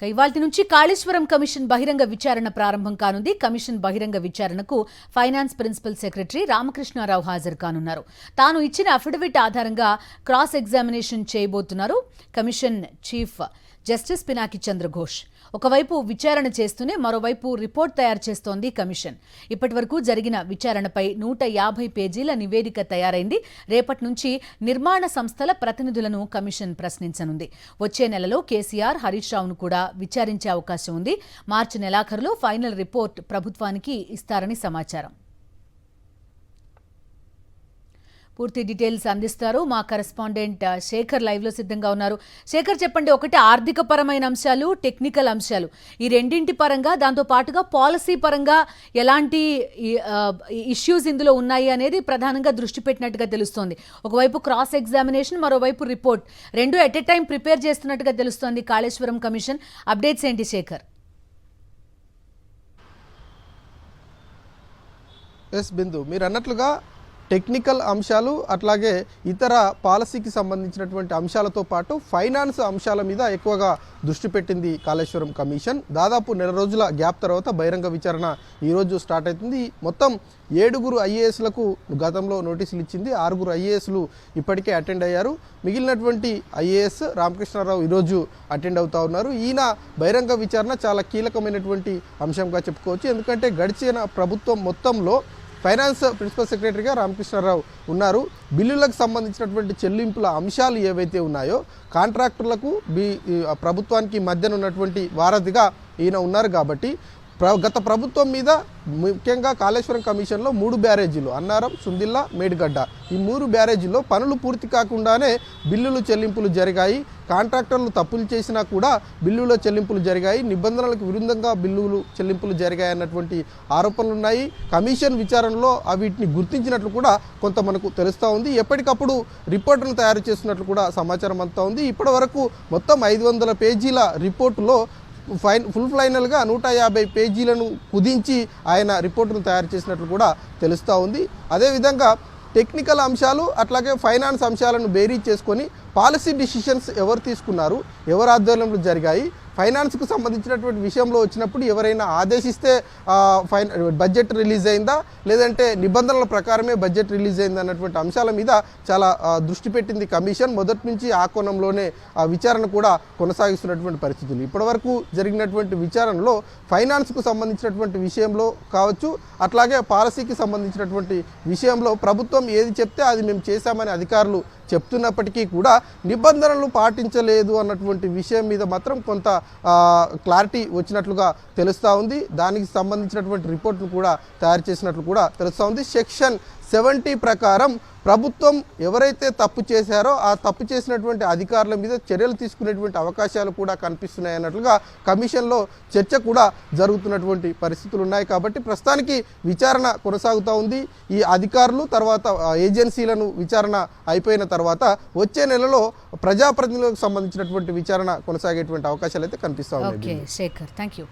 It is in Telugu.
ఇవాల్టి నుంచి కాళేశ్వరం కమిషన్ బహిరంగ విచారణ ప్రారంభం కానుంది. కమిషన్ బహిరంగ విచారణకు ఫైనాన్స్ ప్రిన్సిపల్ సెక్రటరీ రామకృష్ణారావు హాజరు కానున్నారు. తాను ఇచ్చిన అఫిడవిట్ ఆధారంగా క్రాస్ ఎగ్జామినేషన్ చేయబోతున్నారు commission chief justice Pinaki Chandra Ghose. ఒకవైపు విచారణ చేస్తూనే మరోవైపు రిపోర్ట్ తయారు చేస్తోంది కమిషన్. ఇప్పటివరకు జరిగిన విచారణపై 150 పేజీల నివేదిక తయారైంది. రేపటి నుంచి నిర్మాణ సంస్థల ప్రతినిధులను కమిషన్ ప్రశ్నించనుంది. వచ్చే నెలలో కేసీఆర్, హరీష్ రావును కూడా విచారించే అవకాశం ఉంది. మార్చి నెలాఖరులో ఫైనల్ రిపోర్ట్ ప్రభుత్వానికి ఇస్తారని సమాచారం. పూర్తి డీటెయిల్స్ అందిస్తారు మా కరెస్పాండెంట్ శేఖర్, లైవ్ లో సిద్ధంగా ఉన్నారు. శేఖర్, చెప్పండి, ఒకటి ఆర్థిక పరమైన అంశాలు, టెక్నికల్ అంశాలు, ఈ రెండింటి పరంగా దాంతో పాటుగా పాలసీ పరంగా ఎలాంటి ఇష్యూస్ ఇందులో ఉన్నాయి అనేది ప్రధానంగా దృష్టి పెట్టినట్టుగా తెలుస్తోంది. ఒకవైపు క్రాస్ ఎగ్జామినేషన్, మరోవైపు రిపోర్ట్, రెండు ఎట్ ఎ టైం ప్రిపేర్ చేస్తున్నట్టుగా తెలుస్తోంది కాళేశ్వరం కమిషన్. అప్డేట్స్ ఏంటి శేఖర్? ఎస్ బిందు, మీరు అన్నట్లుగా టెక్నికల్ అంశాలు అట్లాగే ఇతర పాలసీకి సంబంధించినటువంటి అంశాలతో పాటు ఫైనాన్స్ అంశాల మీద ఎక్కువగా దృష్టి పెట్టింది కాళేశ్వరం కమిషన్. దాదాపు నెల రోజుల గ్యాప్ తర్వాత బహిరంగ విచారణ ఈరోజు స్టార్ట్ అవుతుంది. మొత్తం 7 ఐఏఎస్లకు గతంలో నోటీసులు ఇచ్చింది. 6 ఐఏఎస్లు ఇప్పటికే అటెండ్ అయ్యారు. మిగిలినటువంటి ఐఏఎస్ రామకృష్ణారావు ఈరోజు అటెండ్ అవుతా ఉన్నారు. ఈయన బహిరంగ విచారణ చాలా కీలకమైనటువంటి అంశంగా చెప్పుకోవచ్చు. ఎందుకంటే గడిచిన ప్రభుత్వం మొత్తంలో ఫైనాన్స్ ప్రిన్సిపల్ సెక్రటరీగా రామకృష్ణారావు ఉన్నారు. బిల్లులకు సంబంధించినటువంటి చెల్లింపుల అంశాలు ఏవైతే ఉన్నాయో కాంట్రాక్టర్లకు ప్రభుత్వానికి మధ్యన ఉన్నటువంటి వారధిగా ఈయన ఉన్నారు. కాబట్టి గత ప్రభుత్వం మీద ముఖ్యంగా కాళేశ్వరం కమిషన్లో 3 బ్యారేజీలు, అన్నారం, సుందిల్లా, మేడిగడ్డ, ఈ 3 బ్యారేజీల్లో పనులు పూర్తి కాకుండానే బిల్లులు చెల్లింపులు జరిగాయి. కాంట్రాక్టర్లు తప్పులు చేసినా కూడా బిల్లుల చెల్లింపులు జరిగాయి. నిబంధనలకు విరుద్ధంగా బిల్లులు చెల్లింపులు జరిగాయి అన్నటువంటి ఆరోపణలు ఉన్నాయి. కమిషన్ విచారణలో వీటిని గుర్తించినట్లు కూడా కొంత మనకు తెలుస్తూ ఉంది. ఎప్పటికప్పుడు రిపోర్టును తయారు చేస్తున్నట్లు కూడా సమాచారం అంతా ఉంది. ఇప్పటి వరకు మొత్తం 500 పేజీల రిపోర్టులో ఫుల్ ఫైనల్గా 150 పేజీలను కుదించి ఆయన రిపోర్టును తయారు చేసినట్లు కూడా తెలుస్తూ ఉంది. అదేవిధంగా టెక్నికల్ అంశాలు అట్లాగే ఫైనాన్స్ అంశాలను బేరీ చేసుకొని పాలసీ డిసిషన్స్ ఎవరు తీసుకున్నారు, ఎవరు ఆధ్వర్యంలో జరిగాయి, ఫైనాన్స్కు సంబంధించినటువంటి విషయంలో వచ్చినప్పుడు ఎవరైనా ఆదేశిస్తే బడ్జెట్ రిలీజ్ అయిందా, లేదంటే నిబంధనల ప్రకారమే బడ్జెట్ రిలీజ్ అయిందా అన్నటువంటి అంశాల మీద చాలా దృష్టి పెట్టింది కమిషన్. మొదటి నుంచి ఆ కోణంలోనే ఆ విచారణ కూడా కొనసాగిస్తున్నటువంటి పరిస్థితులు. ఇప్పటివరకు జరిగినటువంటి విచారణలో ఫైనాన్స్కు సంబంధించినటువంటి విషయంలో కావచ్చు, అట్లాగే పాలసీకి సంబంధించినటువంటి విషయంలో ప్రభుత్వం ఏది చెప్తే అది మేము చేశామని అధికారులు చెప్తున్నప్పటికీ కూడా నిబంధనలు పాటించలేదు అన్నటువంటి విషయం మీద మాత్రం కొంత క్లారిటీ వచ్చినట్లుగా తెలుస్తూ ఉంది. దానికి సంబంధించినటువంటి రిపోర్ట్ను కూడా తయారు చేసినట్లు కూడా తెలుస్తూ ఉంది. సెక్షన్ 70 ప్రకారం ప్రభుత్వం ఎవరైతే తప్పు చేశారో ఆ తప్పు చేసినటువంటి అధికారుల మీద చర్యలు తీసుకునేటువంటి అవకాశాలు కూడా కనిపిస్తున్నాయి అన్నట్లుగా కమిషన్లో చర్చ కూడా జరుగుతున్నటువంటి పరిస్థితులు ఉన్నాయి. కాబట్టి ప్రస్తుతానికి విచారణ కొనసాగుతూ ఉంది. ఈ అధికారులు తర్వాత ఏజెన్సీలను విచారణ అయిపోయిన తర్వాత వచ్చే నెలలో ప్రజాప్రతినిధులకు సంబంధించినటువంటి విచారణ కొనసాగేటువంటి అవకాశాలు అయితే కనిపిస్తూ ఉన్నాయి. Shekhar, thank you.